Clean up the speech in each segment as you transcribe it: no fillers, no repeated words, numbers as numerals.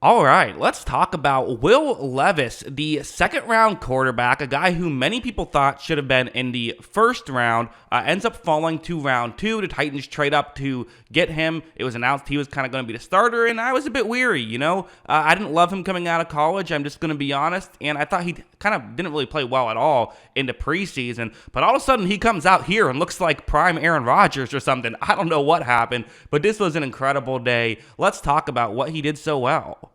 All right, let's talk about Will Levis, the second round quarterback, a guy who many people thought should have been in the first round, ends up falling to round 2. The Titans trade up to get him. It was announced he was kind of going to be the starter, and I was a bit weary, I didn't love him coming out of college, I'm just going to be honest, and I thought he kind of didn't really play well at all in the preseason, but all of a sudden he comes out here and looks like prime Aaron Rodgers or something. I don't know what happened, but this was an incredible day. Let's talk about what he did so well.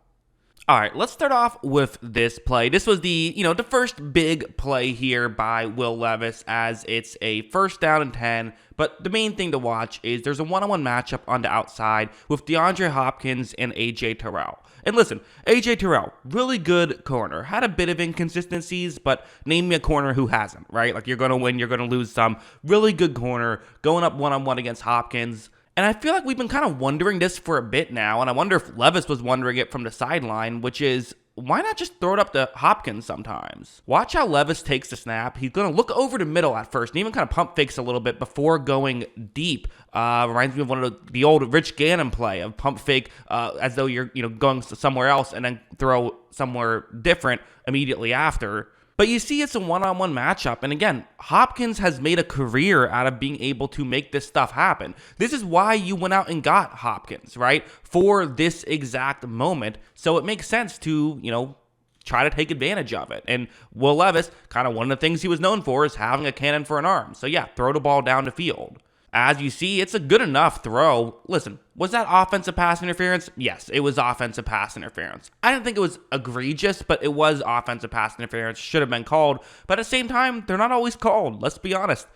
All right, let's start off with this play. This was the first big play here by Will Levis, as it's a first down and 10. But the main thing to watch is there's a one-on-one matchup on the outside with DeAndre Hopkins and A.J. Terrell. And listen, A.J. Terrell, really good corner. Had a bit of inconsistencies, but name me a corner who hasn't, right? Like, you're going to win, you're going to lose some. Really good corner, going up one-on-one against Hopkins. And I feel like we've been kind of wondering this for a bit now, and I wonder if Levis was wondering it from the sideline, which is, why not just throw it up to Hopkins sometimes? Watch how Levis takes the snap. He's going to look over the middle at first, and even kind of pump fakes a little bit before going deep. Reminds me of one of the old Rich Gannon play of pump fake as though you're going somewhere else and then throw somewhere different immediately after. But you see, it's a one-on-one matchup. And again, Hopkins has made a career out of being able to make this stuff happen. This is why you went out and got Hopkins, right? For this exact moment. So it makes sense to, try to take advantage of it. And Will Levis, kind of one of the things he was known for is having a cannon for an arm. So yeah, throw the ball down the field. As you see, it's a good enough throw. Listen, was that offensive pass interference? Yes, it was offensive pass interference. I didn't think it was egregious, but it was offensive pass interference. Should have been called. But at the same time, they're not always called. Let's be honest.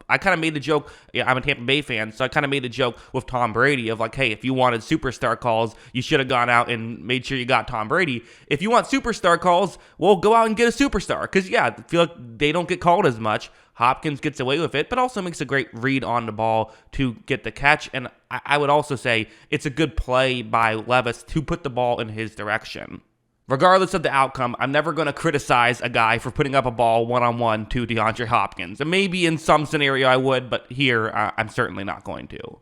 I kind of made the joke, I'm a Tampa Bay fan, so I kind of made the joke with Tom Brady of like, hey, if you wanted superstar calls, you should have gone out and made sure you got Tom Brady. If you want superstar calls, well, go out and get a superstar. Because, yeah, I feel like they don't get called as much. Hopkins gets away with it, but also makes a great read on the ball to get the catch. And I would also say it's a good play by Levis to put the ball in his direction. Regardless of the outcome, I'm never going to criticize a guy for putting up a ball one-on-one to DeAndre Hopkins. And maybe in some scenario I would, but here I'm certainly not going to.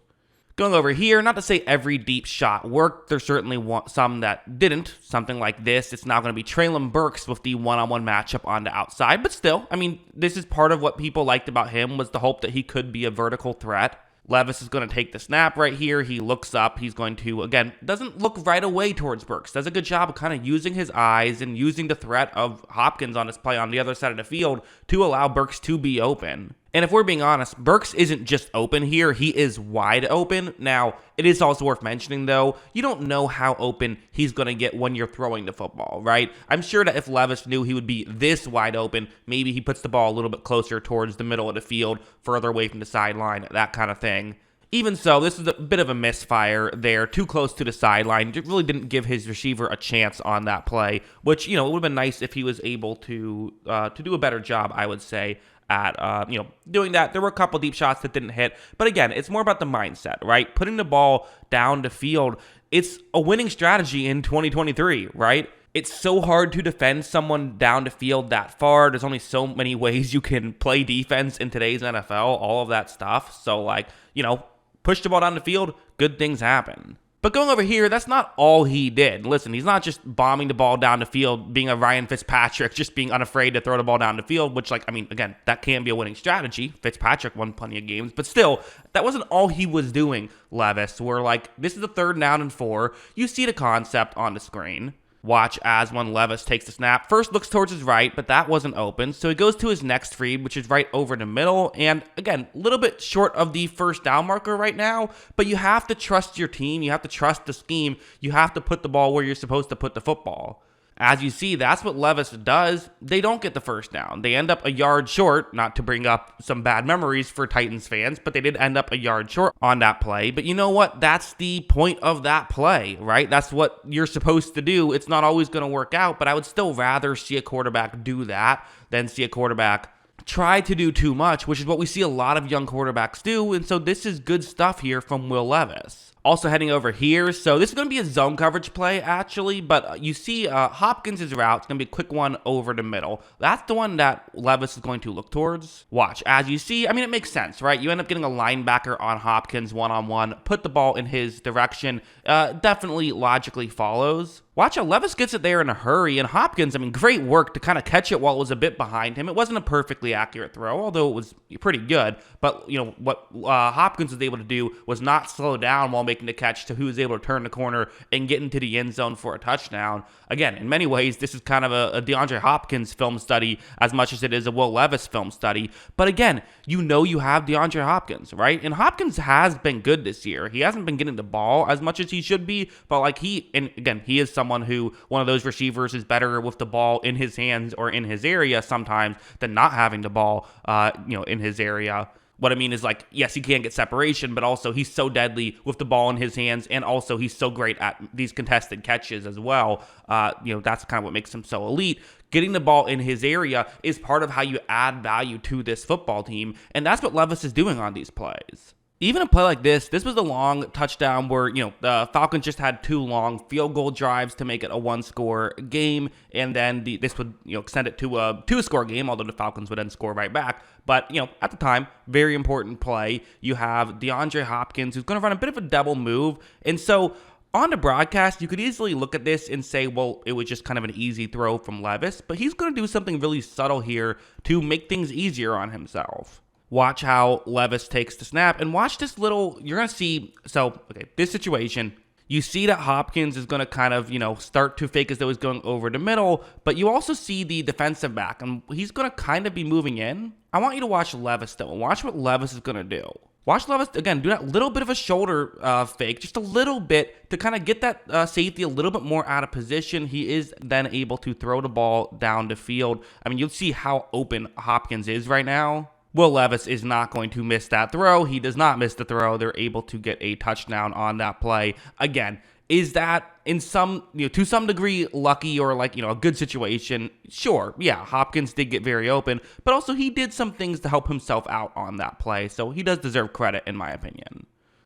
Going over here, not to say every deep shot worked. There's certainly some that didn't. Something like this. It's now going to be Treylon Burks with the one-on-one matchup on the outside. But still, this is part of what people liked about him was the hope that he could be a vertical threat. Levis is going to take the snap right here. He looks up. He's going to, again, doesn't look right away towards Burks. Does a good job of kind of using his eyes and using the threat of Hopkins on his play on the other side of the field to allow Burks to be open. And if we're being honest, Burks isn't just open here. He is wide open. Now, it is also worth mentioning, though, you don't know how open he's going to get when you're throwing the football, right? I'm sure that if Levis knew he would be this wide open, maybe he puts the ball a little bit closer towards the middle of the field, further away from the sideline, that kind of thing. Even so, this is a bit of a misfire there, too close to the sideline. It really didn't give his receiver a chance on that play, which, it would have been nice if he was able to do a better job, I would say, at doing that. There were a couple deep shots that didn't hit, but again, it's more about the mindset, right? Putting the ball down the field. It's a winning strategy in 2023, right? It's so hard to defend someone down the field that far. There's only so many ways you can play defense in today's NFL, all of that stuff. So push the ball down the field, good things happen. But going over here, that's not all he did. Listen, he's not just bombing the ball down the field, being a Ryan Fitzpatrick, just being unafraid to throw the ball down the field, which, again, that can be a winning strategy. Fitzpatrick won plenty of games. But still, that wasn't all he was doing, Levis. We're this is the 3rd down and 4. You see the concept on the screen. Watch as when Levis takes the snap. First looks towards his right, but that wasn't open. So he goes to his next read, which is right over the middle. And again, a little bit short of the first down marker right now. But you have to trust your team. You have to trust the scheme. You have to put the ball where you're supposed to put the football. As you see, that's what Levis does. They don't get the first down. They end up a yard short, not to bring up some bad memories for Titans fans, but they did end up a yard short on that play. But you know what? That's the point of that play, right? That's what you're supposed to do. It's not always going to work out, but I would still rather see a quarterback do that than see a quarterback try to do too much, which is what we see a lot of young quarterbacks do. And so this is good stuff here from Will Levis. Also heading over here, so this is going to be a zone coverage play, actually, but you see Hopkins' route. It's going to be a quick one over the middle. That's the one that Levis is going to look towards. Watch. As you see, I mean, it makes sense, right? You end up getting a linebacker on Hopkins one-on-one, put the ball in his direction. Definitely logically follows. Watch how Levis gets it there in a hurry, and Hopkins, I mean, great work to kind of catch it while it was a bit behind him. It wasn't a perfectly accurate throw, although it was pretty good. But, you know, what Hopkins was able to do was not slow down while making the catch to who was able to turn the corner and get into the end zone for a touchdown. Again, in many ways, this is kind of a DeAndre Hopkins film study as much as it is a Will Levis film study. But again, you know you have DeAndre Hopkins, right? And Hopkins has been good this year. He hasn't been getting the ball as much as he should be, but like he is someone who, one of those receivers, is better with the ball in his hands or in his area sometimes than not having the ball, in his area. What I mean is, like, yes, he can get separation, but also he's so deadly with the ball in his hands, and also he's so great at these contested catches as well. That's kind of what makes him so elite. Getting the ball in his area is part of how you add value to this football team, and that's what Levis is doing on these plays. Even a play like this was a long touchdown where, the Falcons just had 2 long field goal drives to make it a 1-score game, and then this would, extend it to a 2-score game, although the Falcons would then score right back. But, at the time, very important play. You have DeAndre Hopkins, who's going to run a bit of a double move, and so on the broadcast, you could easily look at this and say, well, it was just kind of an easy throw from Levis, but he's going to do something really subtle here to make things easier on himself. Watch how Levis takes the snap, and watch this you're going to see, this situation, you see that Hopkins is going to kind of, start to fake as though he's going over the middle, but you also see the defensive back, and he's going to kind of be moving in. I want you to watch Levis, though, and watch what Levis is going to do. Watch Levis, again, do that little bit of a shoulder fake, just a little bit, to kind of get that safety a little bit more out of position. He is then able to throw the ball down the field. I mean, you'll see how open Hopkins is right now. Will Levis is not going to miss that throw. He does not miss the throw. They're able to get a touchdown on that play. Again, is that in to some degree lucky or a good situation? Sure. Yeah, Hopkins did get very open, but also he did some things to help himself out on that play. So he does deserve credit, in my opinion.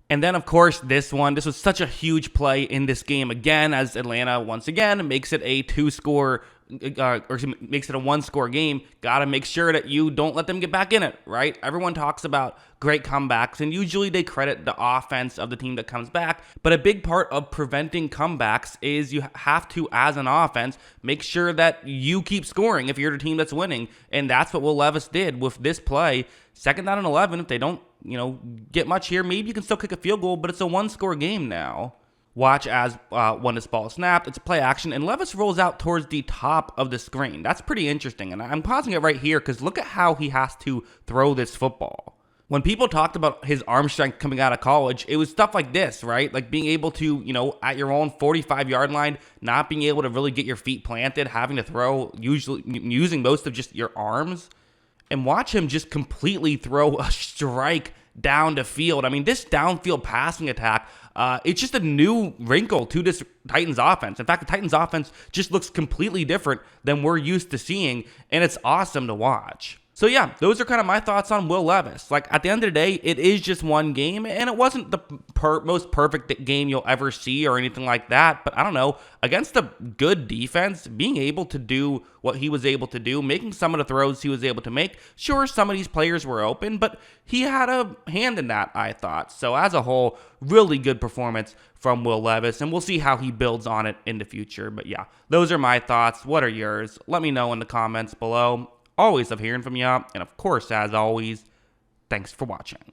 And then, of course, this was such a huge play in this game again, as Atlanta once again makes it a 2-score makes it a 1-score game. Got to make sure that you don't let them get back in it, right? Everyone talks about great comebacks, and usually they credit the offense of the team that comes back. But a big part of preventing comebacks is you have to, as an offense, make sure that you keep scoring if you're the team that's winning. And that's what Will Levis did with this play. 2nd down and 11, if they don't, get much here, maybe you can still kick a field goal, but it's a 1-score game now. Watch as when this ball is snapped, it's play action, and Levis rolls out towards the top of the screen. That's pretty interesting, and I'm pausing it right here because look at how he has to throw this football. When people talked about his arm strength coming out of college, it was stuff like this, right? Like being able to, at your own 45-yard line, not being able to really get your feet planted, having to throw, usually using most of just your arms. And watch him just completely throw a strike down the field. I mean, this downfield passing attack, it's just a new wrinkle to this Titans offense. In fact, the Titans offense just looks completely different than we're used to seeing, and it's awesome to watch. So yeah, those are kind of my thoughts on Will Levis. At the end of the day, it is just one game, and it wasn't the most perfect game you'll ever see or anything like that. But I don't know, against a good defense, being able to do what he was able to do, making some of the throws he was able to make. Sure, some of these players were open, but he had a hand in that, I thought. So as a whole, really good performance from Will Levis, and we'll see how he builds on it in the future. But yeah, those are my thoughts. What are yours? Let me know in the comments below. Always love hearing from you, and of course, as always, thanks for watching.